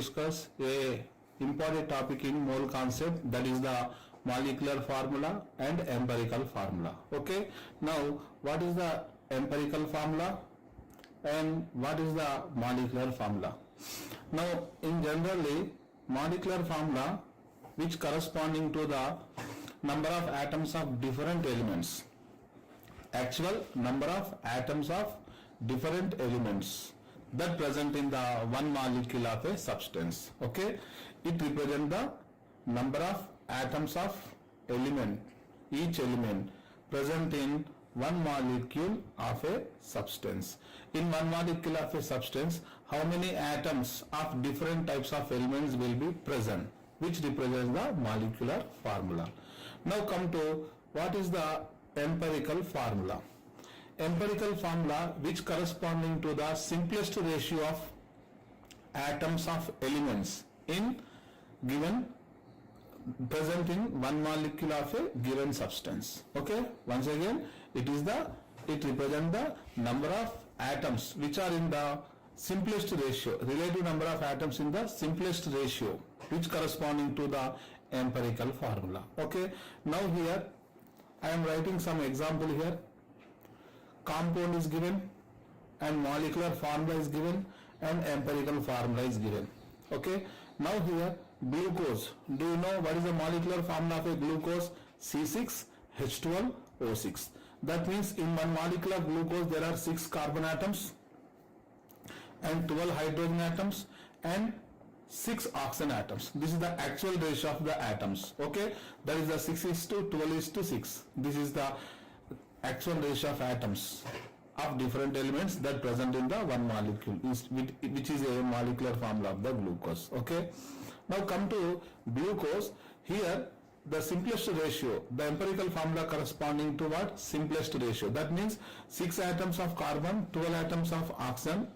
discuss a important topic in mole concept, that is the molecular formula and empirical formula. Okay, now what is the empirical formula and what is the molecular formula? Now in generally molecular formula which corresponding to the number of atoms of different elements, actual number of atoms of different elements that present in the one molecule of a substance. Okay, it represents the number of atoms of element, each element present in one molecule of a substance. In one molecule of a substance, how many atoms of different types of elements will be present, which represents the molecular formula. Now come to what is the empirical formula. Empirical formula which corresponding to the simplest ratio of atoms of elements in given present in one molecule of a given substance. Okay, once again it represents the number of atoms which are in the simplest ratio, relative number of atoms in the simplest ratio, which corresponding to the empirical formula. Okay, now here I am writing some example here. Compound is given and molecular formula is given and empirical formula is given. Okay, now here glucose. Do you know what is the molecular formula of a glucose? C6H12O6. That means in one molecule of glucose there are 6 carbon atoms and 12 hydrogen atoms and 6 oxygen atoms. This is the actual ratio of the atoms. Okay, that is the 6:12:6. This is the actual ratio of atoms of different elements that present in the one molecule, which is a molecular formula of the glucose. Okay, now come to glucose. Here the simplest ratio, the empirical formula corresponding to what? Simplest ratio. That means 6 atoms of carbon, 12 atoms of oxygen,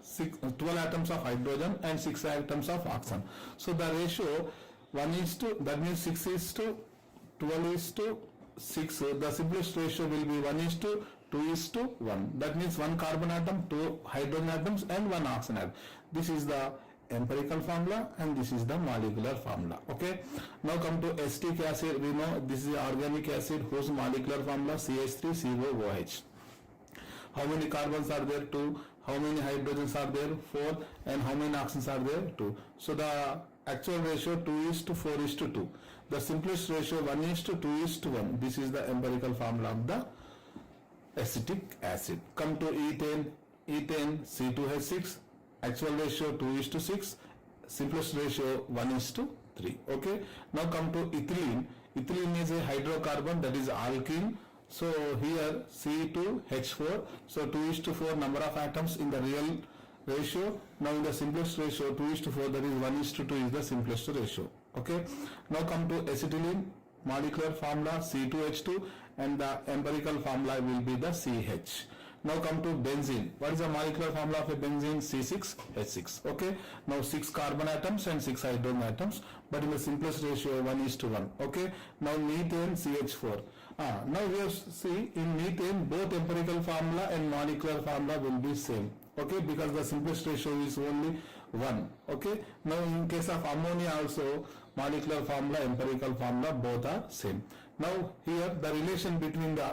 12 atoms of hydrogen and 6 atoms of oxygen. So the ratio 1:, that means 6:12:6. The simplest ratio will be 1:2:1. That means 1 carbon atom, 2 hydrogen atoms and 1 oxygen atom. This is the empirical formula and this is the molecular formula. Okay, now come to acetic acid. We know this is organic acid whose molecular formula CH3COOH. How many carbons are there? 2. How many hydrogens are there? 4. And how many oxygens are there? 2. So the actual ratio 2:4:2. The simplest ratio 1:2:1. This is the empirical formula of the acetic acid. Come to ethane. Ethane C2H6. Actual ratio 2:6. Simplest ratio 1:3. Okay. Now come to ethylene. Ethylene is a hydrocarbon, that is alkene. So here C2H4. So 2:4 number of atoms in the real ratio. Now in the simplest ratio 2:4, that is 1:2 is the simplest ratio. Okay. Now come to acetylene. Molecular formula C2H2 and the empirical formula will be the CH. Now come to benzene. What is the molecular formula of a benzene? C6H6. Okay. Now 6 carbon atoms and 6 hydrogen atoms, but in the simplest ratio 1:1. Okay. Now methane CH4. Now here see in methane both empirical formula and molecular formula will be same. Okay, because the simplest ratio is only 1. Okay. Now in case of ammonia also molecular formula, empirical formula both are same. Now here the relation between the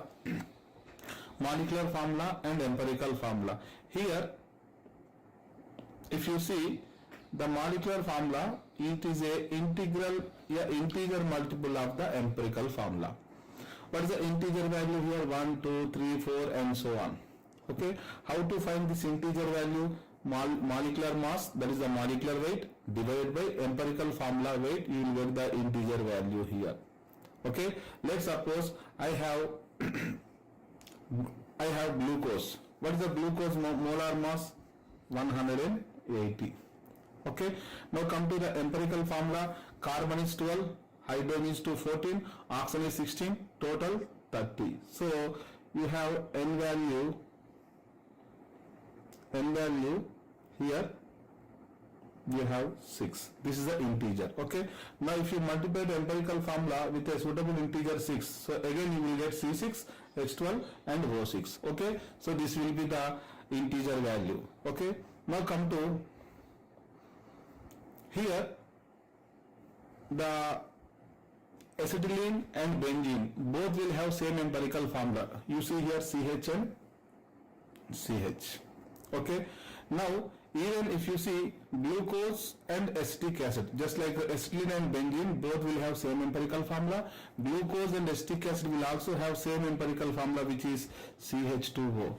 molecular formula and empirical formula. Here if you see the molecular formula, it is a integer multiple of the empirical formula. What is the integer value here? 1, 2, 3, 4 and so on. Okay, how to find this integer value? Molecular mass, that is the molecular weight, divided by empirical formula weight, you will get the integer value here. Okay, let's suppose I have glucose. What is the glucose molar mass? 180. Okay, now come to the empirical formula. Carbon is 12, hydrogen is 14, oxygen is 16, total 30. So you have N value here you have 6. This is the integer. Okay, now if you multiply the empirical formula with a suitable integer 6, so again you will get C6, H12 and O6. Okay, so this will be the integer value. Okay, now come to here the acetylene and benzene both will have same empirical formula. You see here CH and CH. Okay. Now even if you see glucose and acetic acid, just like acetylene and benzene both will have same empirical formula, glucose and acetic acid will also have same empirical formula, which is CH2O.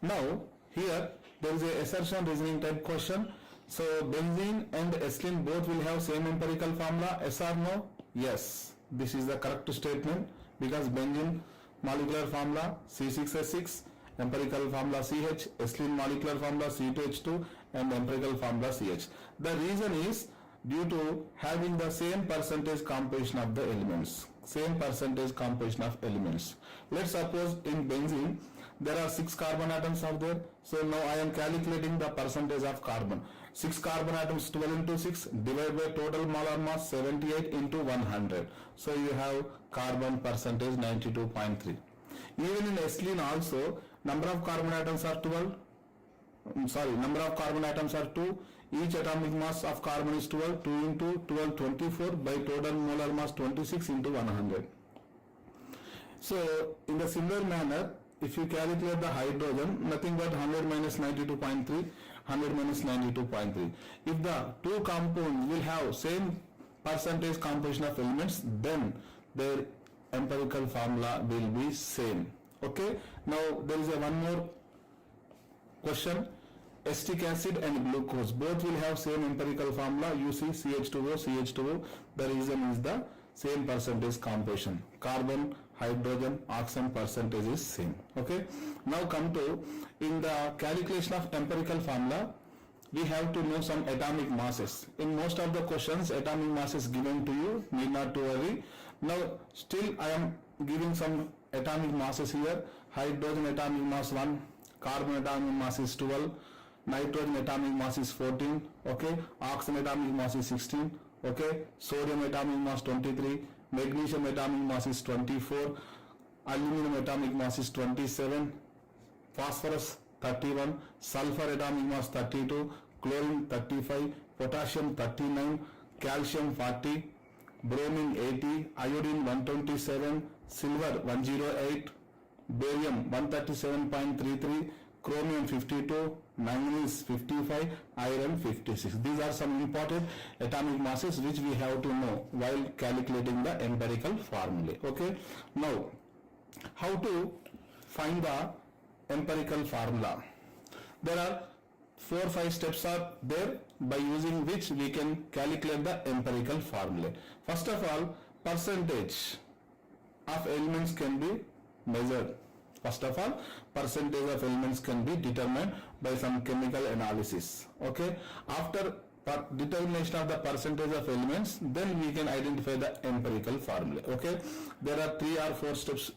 Now here there is a assertion reasoning type question. So benzene and acetylene both will have same empirical formula, yes or no? Yes, this is the correct statement, because benzene molecular formula C6H6, empirical formula CH, acetylene molecular formula C2H2 and empirical formula CH. The reason is due to having the same percentage composition of the elements. Same percentage composition of elements. Let's suppose in benzene there are 6 carbon atoms out there. So now I am calculating the percentage of carbon. 6 carbon atoms, 12 into 6 divided by total molar mass 78 into 100. So you have carbon percentage 92.3. Even in acetylene also, number of carbon atoms are 12. Number of carbon atoms are 2. Each atomic mass of carbon is 12. 2 into 12, 24 by total molar mass 26 into 100. So in the similar manner, if you calculate the hydrogen, nothing but 100 minus 92.3, 100 minus 92.3. If the two compounds will have same percentage composition of elements, then their empirical formula will be same. Okay. Now there is one more question. Acetic acid and glucose both will have same empirical formula. You see CH2O, CH2O. The reason is the same percentage composition. Carbon, hydrogen, oxygen percentage is same. Okay. Now come to, in the calculation of empirical formula, we have to know some atomic masses. In most of the questions, atomic mass is given to you. Need not to worry. Now still I am giving some atomic masses here. Hydrogen atomic mass 1, carbon atomic mass is 12, nitrogen atomic mass is 14, okay, oxygen atomic mass is 16, okay, sodium atomic mass 23, magnesium atomic mass is 24, aluminum atomic mass is 27, phosphorus 31, sulfur atomic mass 32, chlorine 35, potassium 39, calcium 40, bromine 80, iodine 127, silver 108, barium 137.33, chromium 52, manganese 55, iron 56. These are some important atomic masses which we have to know while calculating the empirical formulae. Okay. Now, how to find the empirical formula? There are 4-5 steps are there by using which we can calculate the empirical formulae. First of all, percentage of elements can be measured. First of all, percentage of elements can be determined by some chemical analysis. Okay. After determination of the percentage of elements, then we can identify the empirical formula. Okay. There are 3 or 4 steps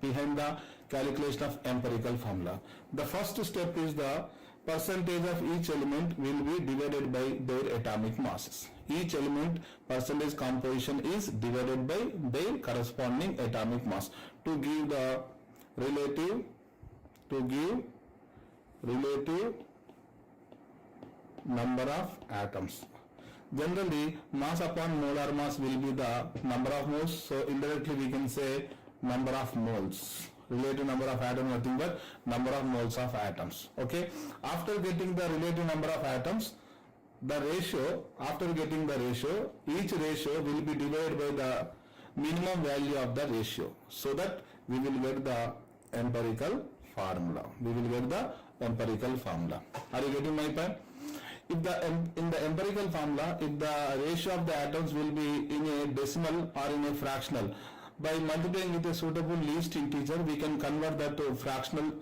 behind the calculation of empirical formula. The first step is the percentage of each element will be divided by their atomic masses. Each element percentage composition is divided by their corresponding atomic mass to give the relative number of atoms. Generally, mass upon molar mass will be the number of moles, so indirectly we can say number of moles. Relative number of atoms, nothing but number of moles of atoms. Okay. After getting the relative number of atoms, the ratio, after getting the ratio, each ratio will be divided by the minimum value of the ratio, so that we will get the empirical formula. We will get the empirical formula. Are you getting my point? If in the empirical formula, if the ratio of the atoms will be in a decimal or in a fractional, by multiplying with a suitable least integer, we can convert that to fractional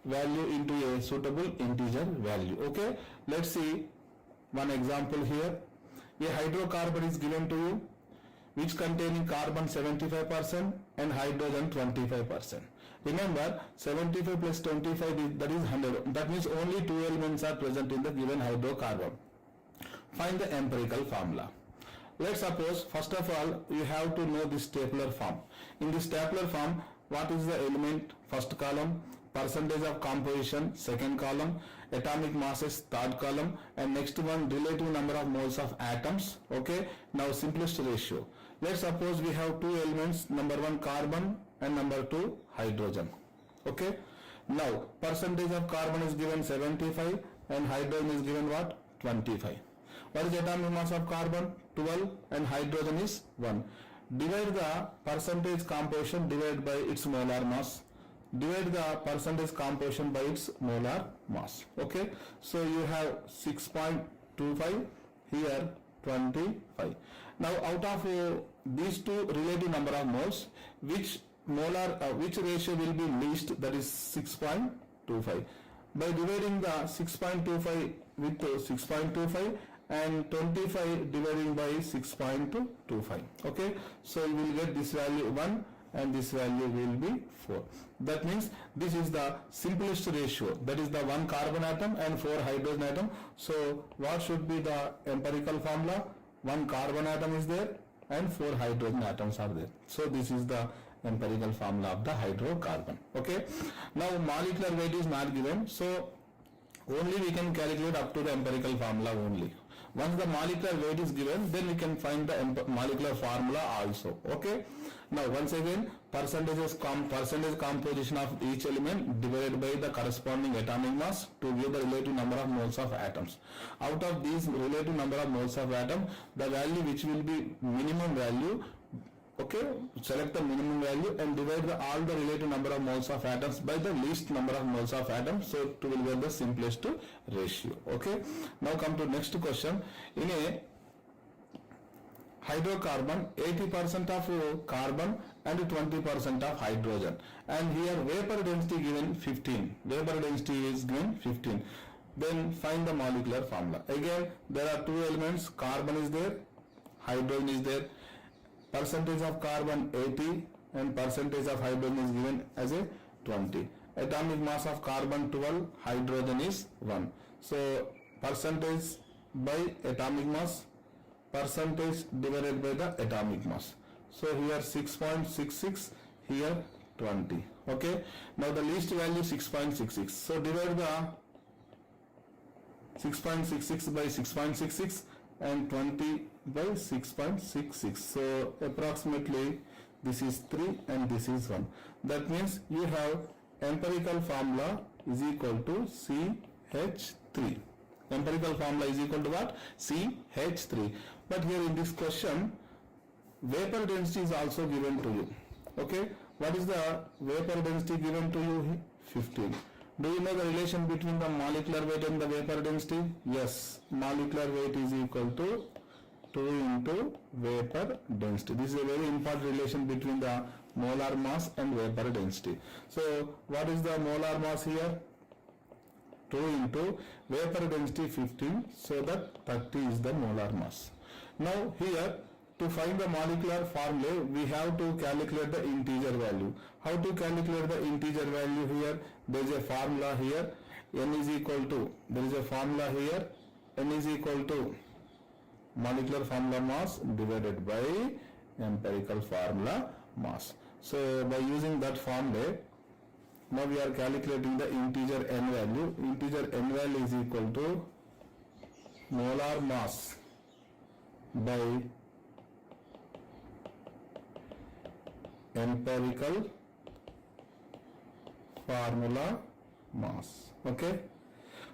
value into a suitable integer value. Okay. Let's see one example here. A hydrocarbon is given to you, which containing carbon 75% and hydrogen 25%. Remember, 75 plus 25 is, that is 100. That means only 2 elements are present in the given hydrocarbon. Find the empirical formula. Let's suppose, first of all, you have to know this tabular form. In this tabular form, what is the element? First column, percentage of composition, second column, atomic masses, third column, and next one relative number of moles of atoms. Okay, now simplest ratio. Let's suppose we have two elements, number one carbon and number two hydrogen. Okay, now percentage of carbon is given 75 and hydrogen is given what? 25. What is atomic mass of carbon? 12 and hydrogen is 1. Divide the percentage composition divided by its molar mass. Divide the percentage composition by its molar mass. Okay, so you have 6.25, here 25. Now out of these two relative number of moles, which ratio will be least? That is 6.25. By dividing the 6.25 with 6.25 and 25 dividing by 6.25. Okay, so you will get this value 1 and this value will be 4. That means this is the simplest ratio, that is the 1 carbon atom and 4 hydrogen atom. So what should be the empirical formula? 1 carbon atom is there and 4 hydrogen atoms are there. So this is the empirical formula of the hydrocarbon. Okay, now molecular weight is not given, so only we can calculate up to the empirical formula only. Once the molecular weight is given, then we can find the molecular formula also. Okay, now once again, percentage composition of each element divided by the corresponding atomic mass to give the relative number of moles of atoms. Out of these relative number of moles of atom, the value which will be minimum value, okay, select the minimum value and divide all the relative number of moles of atoms by the least number of moles of atoms, so to will get the simplest ratio. Okay, now come to next question. In a hydrocarbon, 80% of carbon and 20% of hydrogen, and here vapor density given 15. Vapor density is given 15. Then find the molecular formula. Again, there are two elements, carbon is there, hydrogen is there. Percentage of carbon 80 and percentage of hydrogen is given as a 20. Atomic mass of carbon 12, hydrogen is 1. So percentage by atomic mass, percentage divided by the atomic mass. So here 6.66, here 20. Okay, now the least value 6.66. So divide the 6.66 by 6.66 and 20 by 6.66. So approximately this is 3 and this is 1. That means you have empirical formula is equal to CH3. Empirical formula is equal to what? CH3. But here in this question, vapor density is also given to you. Okay, what is the vapor density given to you? 15. Do you know the relation between the molecular weight and the vapor density? Yes, molecular weight is equal to 2 into vapor density. This is a very important relation between the molar mass and vapor density. So what is the molar mass here? 2 into vapor density 15, so that 30 is the molar mass. Now here, to find the molecular formula, we have to calculate the integer value. How to calculate the integer value here? There is a formula here. N is equal to, there is a formula here. N is equal to molecular formula mass divided by empirical formula mass. So by using that formula, now we are calculating the integer N value. Integer N value is equal to molar mass by empirical formula mass. Okay,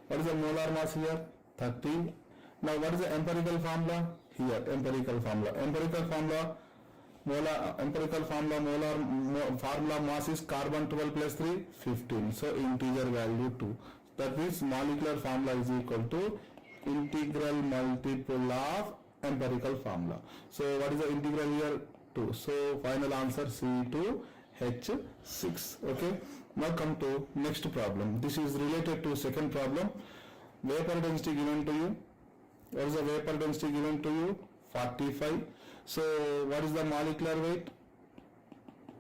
what is the molar mass here? 30. Now what is the empirical formula? Here, empirical formula. Formula mass is carbon 12 plus 3, 15. So integer value 2. That means molecular formula is equal to integral multiple of empirical formula. So what is the integral here? 2. So final answer C2H6. Okay. Now come to next problem. This is related to second problem. Vapor density given to you. What is the vapor density given to you? 45. So what is the molecular weight?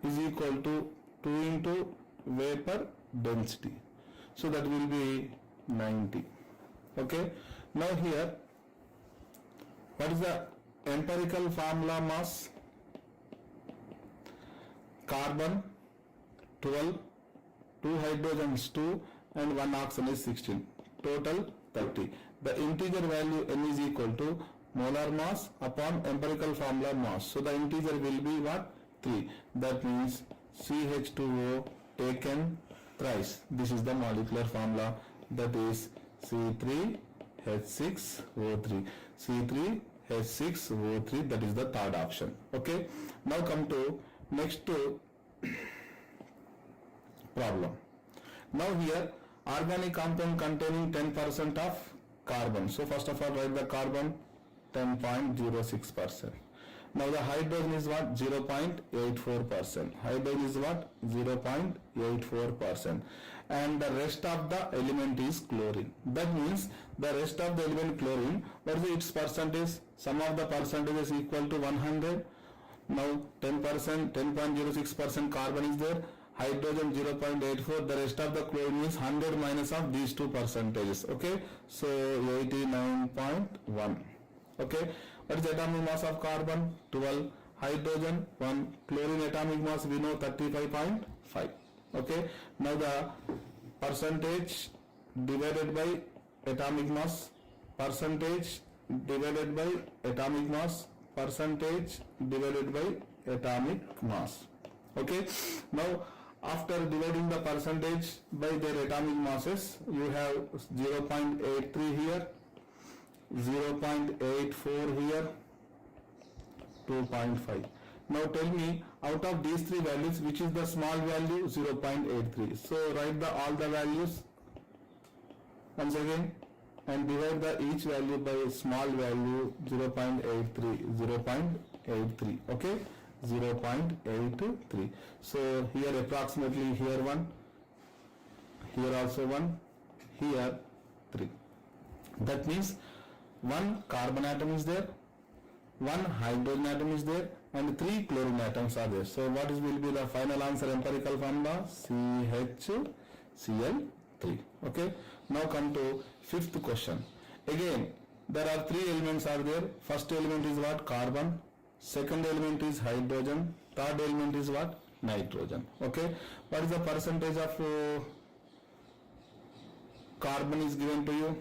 Is equal to 2 into vapor density. So that will be 90. Okay. Now here, what is the empirical formula mass? Carbon 12 2 hydrogens 2 and 1 oxygen is 16. Total 30. The integer value n is equal to molar mass upon empirical formula mass. So the integer will be what? 3. That means CH2O taken thrice. This is the molecular formula, that is C3H6O3. C3H6O3, that is the third option. Okay. Now come to next problem. Now here organic compound containing 10% of carbon. So first of all write the carbon 10.06%. Now the hydrogen is what? 0.84%. Hydrogen is what? 0.84%. And the rest of the element is chlorine. That means the rest of the element chlorine, what is its percentage? Sum of the percentage is equal to 100. Now 10%, 10.06% carbon is there. Hydrogen 0.84, the rest of the chlorine is 100 minus of these two percentages. Okay, so 89.1. Okay, what is the atomic mass of carbon? 12. Hydrogen 1. Chlorine atomic mass we know 35.5. Okay, now the percentage divided by atomic mass, percentage divided by atomic mass, percentage divided by atomic mass. Okay, now after dividing the percentage by their atomic masses, you have 0.83 here, 0.84 here, 2.5. Now tell me, out of these three values, which is the small value? 0.83. So write all the values once again and divide each value by small value 0.83, 0.83. Okay, 0.83. So here approximately here 1, here also 1, here 3. That means one carbon atom is there, one hydrogen atom is there, and 3 chlorine atoms are there. So what will be the final answer? Empirical formula CHCl3. Okay. Now come to fifth question. Again, there are 3 elements are there. First element is what? Carbon. Second element is hydrogen. Third element is what? Nitrogen. Okay. What is the percentage of carbon is given to you?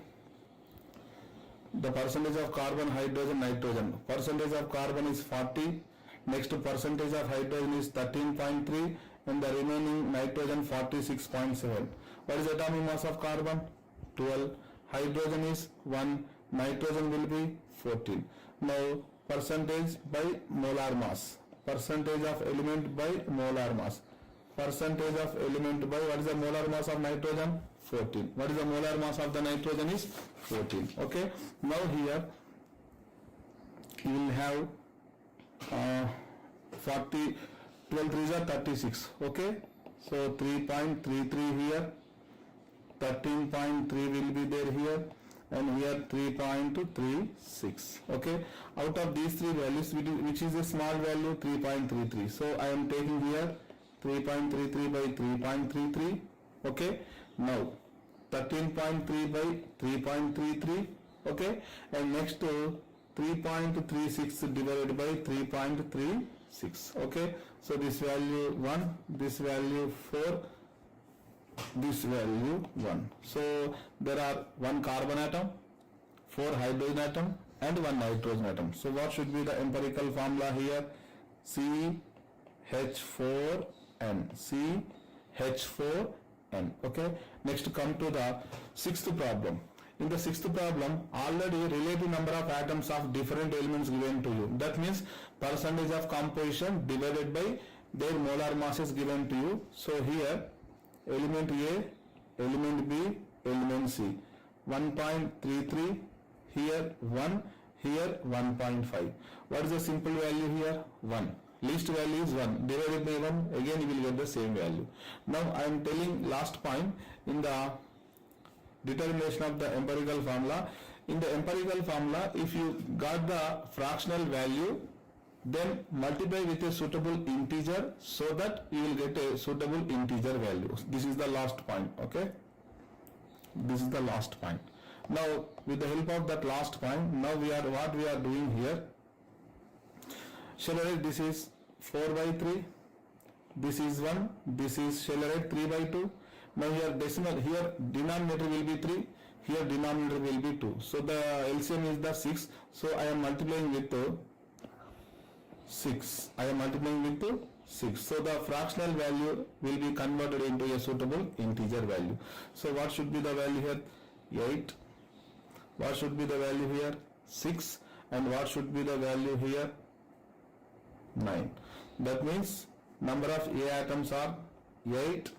The percentage of carbon, hydrogen, nitrogen. Percentage of carbon is 40. Next percentage of hydrogen is 13.3 and the remaining nitrogen 46.7. What is the atomic mass of carbon? 12. Hydrogen is 1. Nitrogen will be 14. Now percentage by molar mass. Percentage of element by molar mass. Percentage of element by what is the molar mass of nitrogen? 14. What is the molar mass of the nitrogen is 14. Okay. Now here you will have 40, 12 3s are 36. Okay. So 3.33 here, 13.3 will be there here, and here 3.36. Okay. Out of these 3 values, which is a small value? 3.33. So I am taking here 3.33 by 3.33. Okay. Now 13.3 by 3.33. Okay. And next 3.36 divided by 3.36. Okay. So this value 1, this value 4, this value 1. So there are 1 carbon atom, 4 hydrogen atom and 1 nitrogen atom. So what should be the empirical formula here? CH4N. CH4N. Okay. Next come to the 6th problem. In the 6th problem, already relative number of atoms of different elements given to you. That means percentage of composition divided by their molar mass is given to you. So here element A, element B, element C. 1.33, here 1, here 1.5. What is the simple value here? 1. Least value is 1. Divided by 1, again you will get the same value. Now I am telling last point in the determination of the empirical formula. In the empirical formula, if you got the fractional value, then multiply with a suitable integer so that you will get a suitable integer value. This is the last point. Okay. This is the last point. Now with the help of that last point, now what we are doing here. Shall I write this is 4 by 3. This is 1. This is shall I write 3 by 2. Now here decimal, here denominator will be 3, here denominator will be 2. So the LCM is the 6. So I am multiplying with 6. I am multiplying with 6. So the fractional value will be converted into a suitable integer value. So what should be the value here? 8. What should be the value here? 6. And what should be the value here? 9. That means number of A atoms are 8,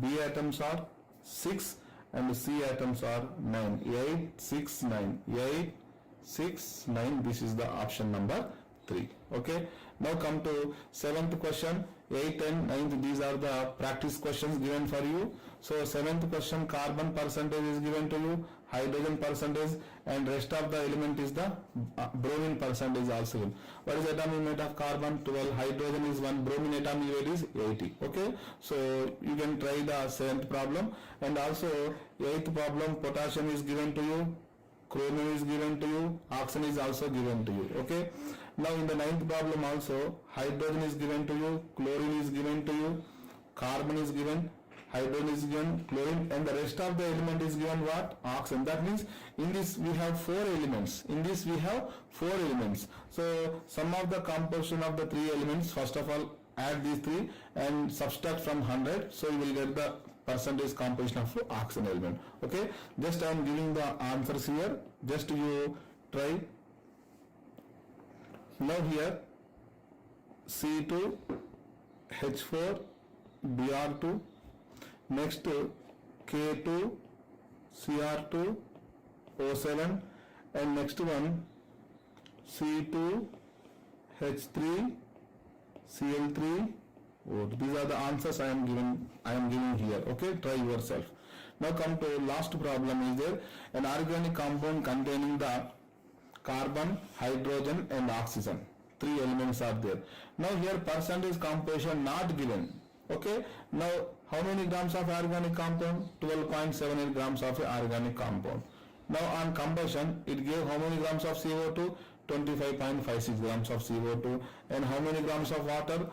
B atoms are 6, and C atoms are 9. 8, 6, 9. 8, 6, 9. This is the option number 3. Okay. Now come to 7th question. 8 and 9th, these are the practice questions given for you. So 7th question, carbon percentage is given to you, hydrogen percentage, and rest of the element is the bromine percentage also given. What is atomic weight of carbon? 12. Hydrogen is 1. Bromine atomic weight is 80. Okay. So you can try the 7th problem, and also 8th problem, potassium is given to you, chromium is given to you, oxygen is also given to you. Okay. Now in the 9th problem also, hydrogen is given to you, chlorine is given to you, carbon is given, hydrogen is given, chlorine, and the rest of the element is given what? Oxygen. That means in this we have 4 elements. In this we have 4 elements. So sum of the composition of the 3 elements, first of all add these 3 and subtract from 100. So you will get the percentage composition of oxygen element. Okay. Just I am giving the answers here. Just you try. Now here C2, H4, Br2, next K2, Cr2, O7, and next one C2, H3, Cl3, O2. These are the answers I am giving here. Okay, try yourself. Now come to last problem. Is there an organic compound containing the carbon, hydrogen, and oxygen? 3 elements are there. Now here percentage composition not given. Okay. Now how many grams of organic compound? 12.78 grams of organic compound. Now on combustion it gave how many grams of CO2? 25.56 grams of CO2. And how many grams of water?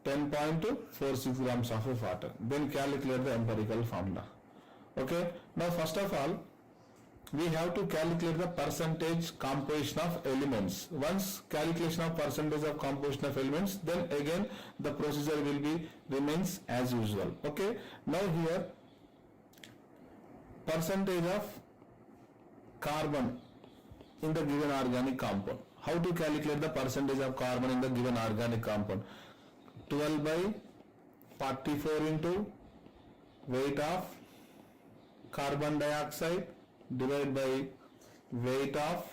10.46 grams of water. Then calculate the empirical formula. Okay. Now first of all, we have to calculate the percentage composition of elements. Once calculation of percentage of composition of elements, then again the procedure will be remains as usual. Okay. Now here percentage of carbon in the given organic compound. How to calculate the percentage of carbon in the given organic compound? 12 by 44 into weight of carbon dioxide divided by weight of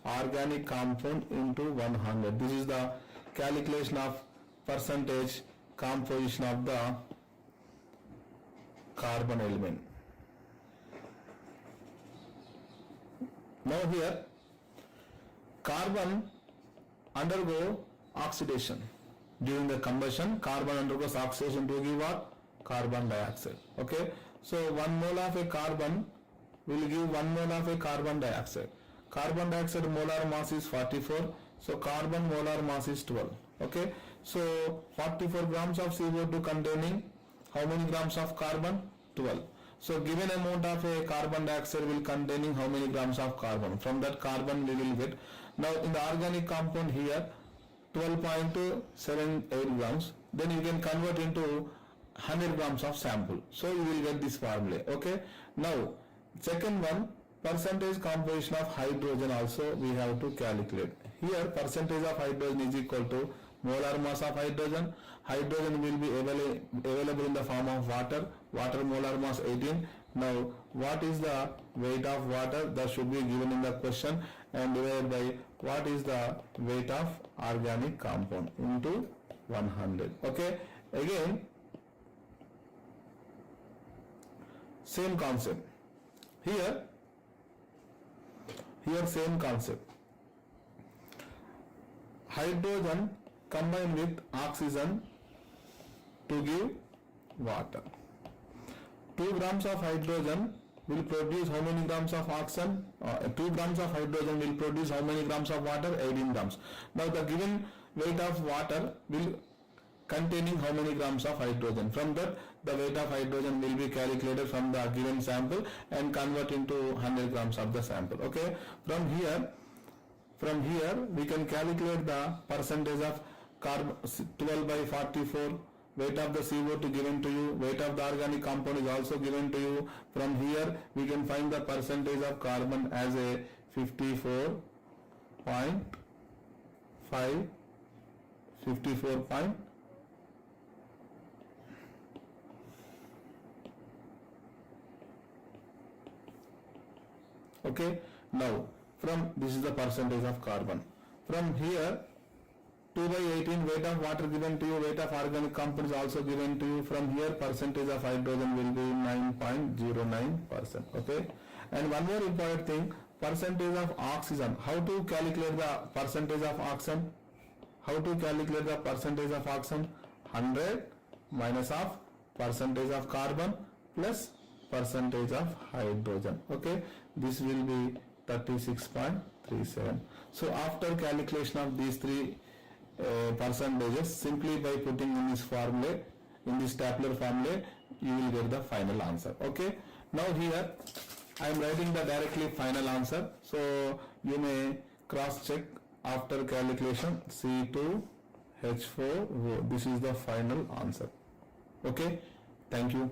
organic compound into 100. This is the calculation of percentage composition of the carbon element. Now here carbon undergo oxidation. During the combustion, carbon undergoes oxidation to give what? Carbon dioxide. Okay. So 1 mole of a carbon will give 1 mole of a carbon dioxide. Carbon dioxide molar mass is 44. So carbon molar mass is 12. Okay. So 44 grams of CO2 containing how many grams of carbon? 12. So given amount of a carbon dioxide will containing how many grams of carbon? From that carbon we will get. Now in the organic compound here 12.78 grams. Then you can convert into 100 grams of sample. So you will get this formula. Okay. Now second one, percentage composition of hydrogen also we have to calculate. Here percentage of hydrogen is equal to molar mass of hydrogen. Hydrogen will be available in the form of water. Water molar mass 18. Now what is the weight of water? That should be given in the question, and divided by what is the weight of organic compound into 100. Okay. Again same concept. Here same concept. Hydrogen combined with oxygen to give water. 2 grams of hydrogen will produce how many grams of oxygen? 2 grams of hydrogen will produce how many grams of water? 18 grams. Now the given weight of water will containing how many grams of hydrogen. From that, the weight of hydrogen will be calculated from the given sample and convert into 100 grams of the sample. Okay. From here we can calculate the percentage of carbon 12 by 44. Weight of the CO2 given to you, weight of the organic compound is also given to you. From here we can find the percentage of carbon as a 54.5, 54. Okay, now from this is the percentage of carbon. From here 2 by 18 weight of water given to you, weight of organic compounds also given to you. From here percentage of hydrogen will be 9.09%. Okay, and one more important thing, percentage of oxygen. How to calculate the percentage of oxygen? How to calculate the percentage of oxygen? 100 minus of percentage of carbon plus percentage of hydrogen. Okay, this will be 36.37. So after calculation of these three percentages, simply by putting in this formula, in this tabular formula, you will get the final answer. Okay, now here I am writing the directly final answer, so you may cross check after calculation. C2H4O, this is the final answer. Okay, thank you.